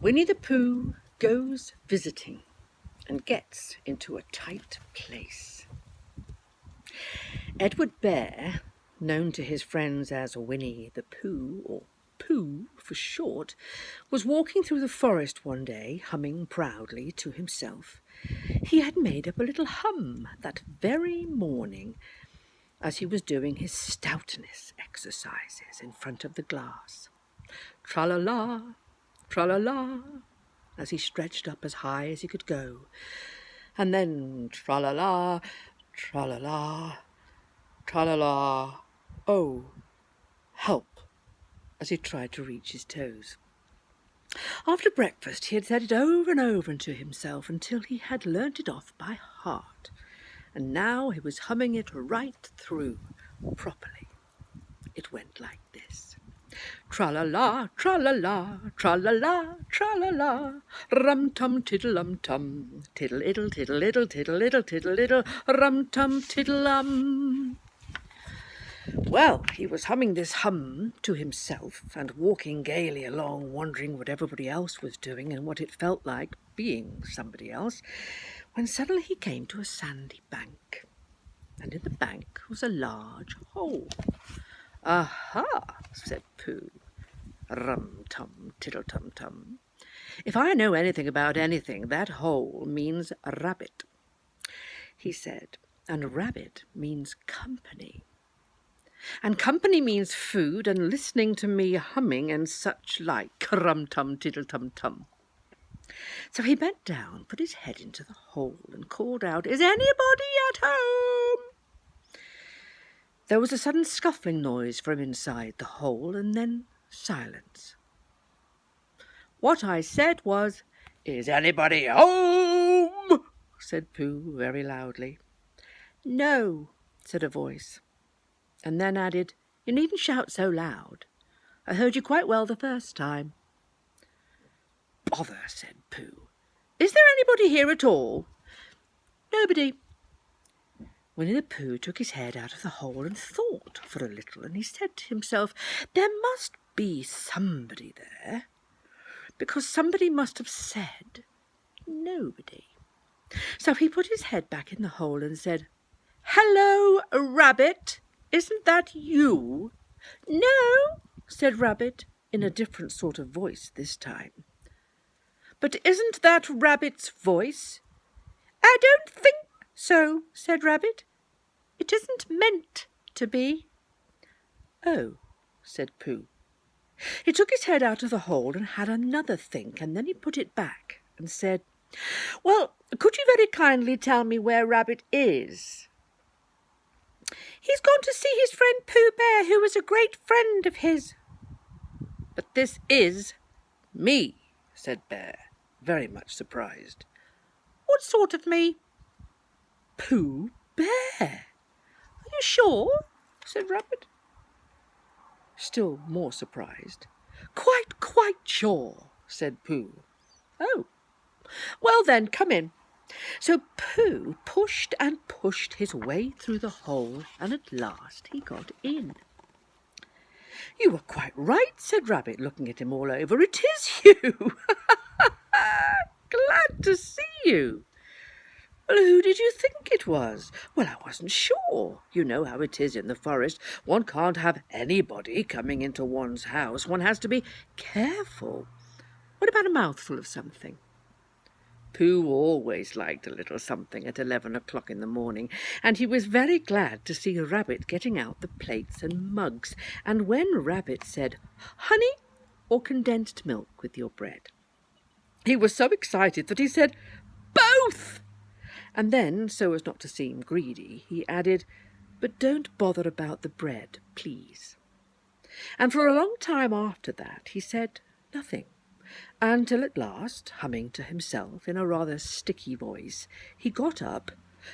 Winnie the Pooh goes visiting and gets into a tight place. Edward Bear, known to his friends as Winnie the Pooh, or Pooh for short, was walking through the forest one day, humming proudly to himself. He had made up a little hum that very morning as he was doing his stoutness exercises in front of the glass. Tra-la-la, tra-la-la, as he stretched up as high as he could go. And then tra-la-la, tra-la-la, tra-la-la, oh, help, as he tried to reach his toes. After breakfast he had said it over and over to himself until he had learnt it off by heart, and now he was humming it right through properly. It went like this. Tra-la-la, tra-la-la, tra-la-la, tra-la-la, rum-tum tiddle-um-tum, tiddle-iddle, tiddle-iddle, tiddle-iddle, tiddle-iddle, rum-tum tiddle-um. Well, he was humming this hum to himself and walking gaily along, wondering what everybody else was doing and what it felt like being somebody else, when suddenly he came to a sandy bank, and in the bank was a large hole. "Aha," said Pooh, rum-tum, tiddle-tum-tum. "If I know anything about anything, that hole means rabbit," he said, "and rabbit means company. And company means food and listening to me humming and such like, rum-tum, tiddle-tum-tum." So he bent down, put his head into the hole and called out, "Is anybody at home?" There was a sudden scuffling noise from inside the hole, and then silence. "What I said was, 'Is anybody home?'" said Pooh very loudly. "No," said a voice, and then added, "You needn't shout so loud. I heard you quite well the first time." "Bother," said Pooh. "Is there anybody here at all?" "Nobody." Winnie the Pooh took his head out of the hole and thought for a little, and he said to himself, "There must be somebody there, because somebody must have said nobody." So he put his head back in the hole and said, "Hello, Rabbit, isn't that you?" "No," said Rabbit, in a different sort of voice this time. "But isn't that Rabbit's voice?" "I don't think so," said Rabbit. "It isn't meant to be." "Oh," said Pooh. He took his head out of the hole and had another think, and then he put it back and said, "Well, could you very kindly tell me where Rabbit is?" "He's gone to see his friend Pooh Bear, who is a great friend of his." "But this is me," said Bear, very much surprised. "What sort of me?" "Pooh Bear." "Are you sure?" said Rabbit, still more surprised. Quite sure," said Pooh. "Oh, well then, come in." So Pooh pushed and pushed his way through the hole, and at last he got in. "You were quite right," said Rabbit, looking at him all over. "It is you." "Glad to see you." "Well, who did you think it was?" "Well, I wasn't sure. You know how it is in the forest. One can't have anybody coming into one's house. One has to be careful. What about a mouthful of something?" Pooh always liked a little something at 11 o'clock in the morning, and he was very glad to see Rabbit getting out the plates and mugs, and when Rabbit said, "Honey or condensed milk with your bread?" he was so excited that he said, "Both!" And then, so as not to seem greedy, he added, "But don't bother about the bread, please." And for a long time after that he said nothing, until at last, humming to himself in a rather sticky voice, he got up,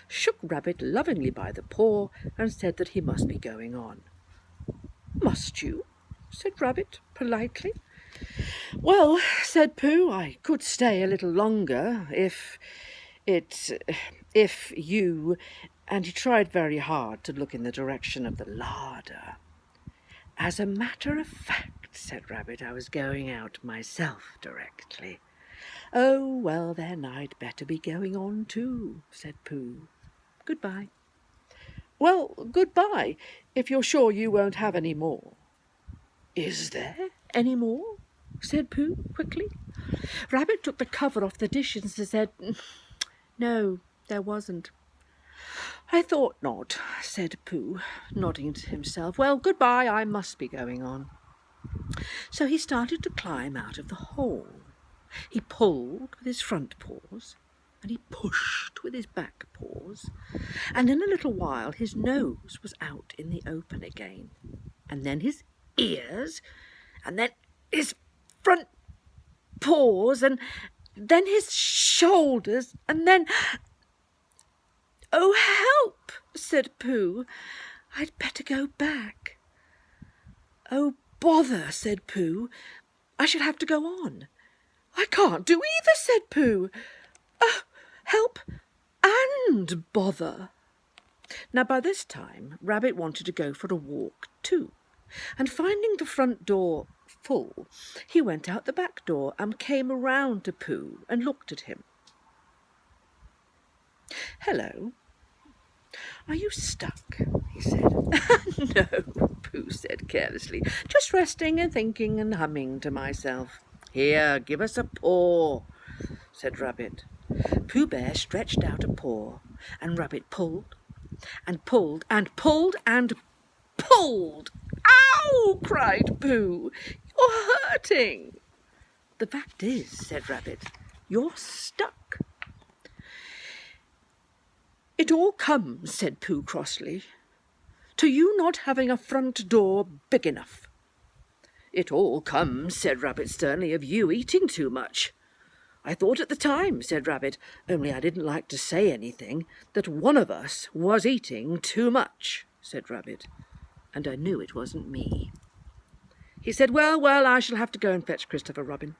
shook Rabbit lovingly by the paw, and said that he must be going on. "Must you?" said Rabbit politely. "Well," said Pooh, "I could stay a little longer if you—" and he tried very hard to look in the direction of the larder. "As a matter of fact," said Rabbit. "I was going out myself directly." "Oh, well, then I'd better be going on too," said Pooh. "Goodbye." "Well, goodbye, if you're sure you won't have any more." "Is there any more?" said Pooh quickly. Rabbit took the cover off the dishes and said, "No, there wasn't." "I thought not," said Pooh, nodding to himself. "Well, goodbye, I must be going on." So he started to climb out of the hole. He pulled with his front paws, and he pushed with his back paws, and in a little while his nose was out in the open again, and then his ears, and then his front paws, and then his shoulders, and then... "Oh, help!" said Pooh. "I'd better go back." "Oh, bother!" said Pooh. "I shall have to go on." "I can't do either," said Pooh. "Oh, help and bother." Now, by this time, Rabbit wanted to go for a walk too, and finding the front door full, he went out the back door and came around to Pooh and looked at him. "Hello. Are you stuck?" he said. "No," Pooh said carelessly, "just resting and thinking and humming to myself." "Here, give us a paw," said Rabbit. Pooh Bear stretched out a paw, and Rabbit pulled and pulled and pulled and pulled. "Ow!" cried Pooh. "You're hurting." "The fact is," said Rabbit, "you're stuck." "It all comes," said Pooh crossly, "to you not having a front door big enough." "It all comes," said Rabbit sternly, "of you eating too much." "I thought at the time," said Rabbit, "only I didn't like to say anything, that one of us was eating too much," said Rabbit, "and I knew it wasn't me." He said, well, I shall have to go and fetch Christopher Robin."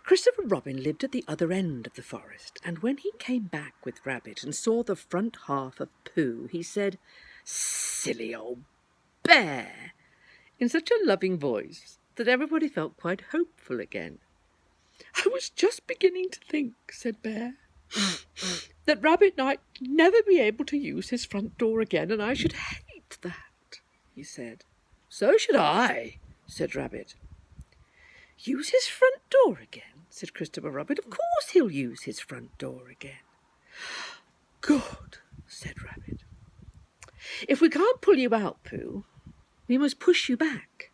Christopher Robin lived at the other end of the forest, and when he came back with Rabbit and saw the front half of Pooh, he said, "Silly old bear," in such a loving voice that everybody felt quite hopeful again. "I was just beginning to think," said Bear, "that Rabbit might never be able to use his front door again, and I should hate that," he said. "So should I," said Rabbit. "Use his front door again?" said Christopher Robin. "Of course he'll use his front door again." "Good," said Rabbit. "If we can't pull you out, Pooh, we must push you back."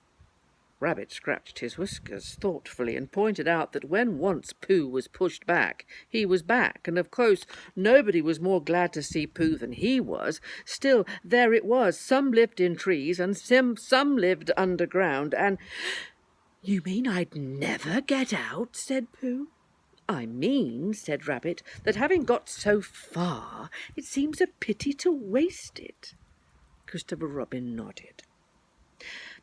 Rabbit scratched his whiskers thoughtfully and pointed out that when once Pooh was pushed back, he was back, and of course nobody was more glad to see Pooh than he was. Still, there it was. Some lived in trees and some lived underground, and... "You mean I'd never get out?" said Pooh. "I mean," said Rabbit, "that having got so far, it seems a pity to waste it." Christopher Robin nodded.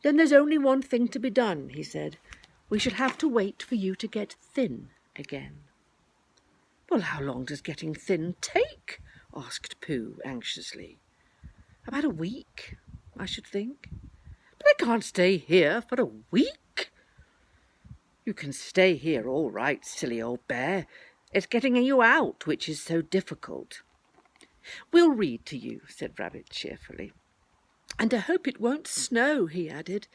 "Then there's only one thing to be done," he said. "We shall have to wait for you to get thin again." "Well, how long does getting thin take?" asked Pooh anxiously. "About a week, I should think." "But I can't stay here for a week." "You can stay here all right, silly old bear. It's getting you out which is so difficult." "We'll read to you," said Rabbit cheerfully. "And I hope it won't snow," he added.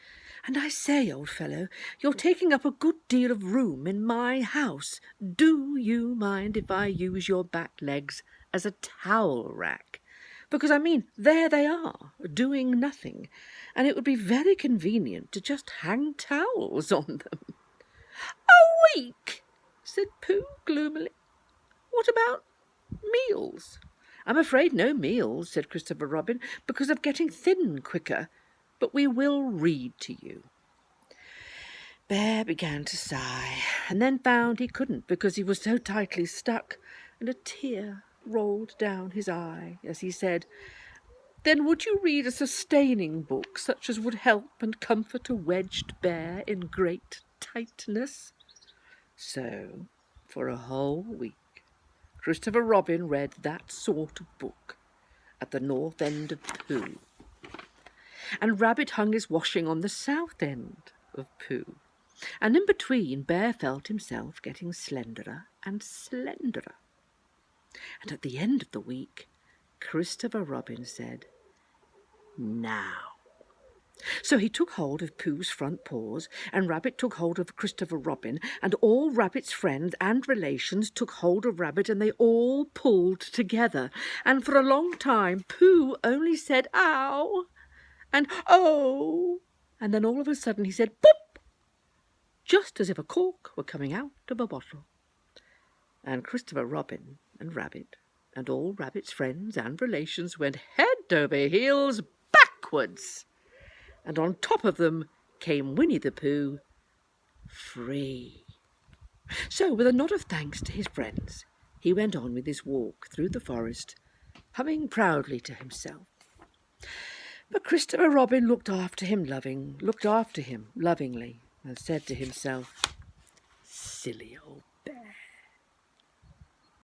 "And I say, old fellow, you're taking up a good deal of room in my house. Do you mind if I use your back legs as a towel rack? Because, I mean, there they are, doing nothing, and it would be very convenient to just hang towels on them." "A week?" said Pooh gloomily. "What about meals?" "I'm afraid no meals," said Christopher Robin, "because of getting thin quicker. But we will read to you." Bear began to sigh, and then found he couldn't because he was so tightly stuck, and a tear rolled down his eye as he said, "Then would you read a sustaining book, such as would help and comfort a wedged bear in great tightness?" So, for a whole week, Christopher Robin read that sort of book at the north end of Pooh. and Rabbit hung his washing on the south end of Pooh. And in between, Bear felt himself getting slenderer and slenderer. And at the end of the week, Christopher Robin said, "Now." So he took hold of Pooh's front paws, and Rabbit took hold of Christopher Robin, and all Rabbit's friends and relations took hold of Rabbit, and they all pulled together. And for a long time, Pooh only said, "Ow!" and "Oh!" And then all of a sudden he said, "Pop!" just as if a cork were coming out of a bottle. And Christopher Robin and Rabbit and all Rabbit's friends and relations went head over heels backwards. And on top of them came Winnie the Pooh, free. So, with a nod of thanks to his friends, he went on with his walk through the forest, humming proudly to himself. But Christopher Robin looked after him lovingly, and said to himself, "Silly old bear."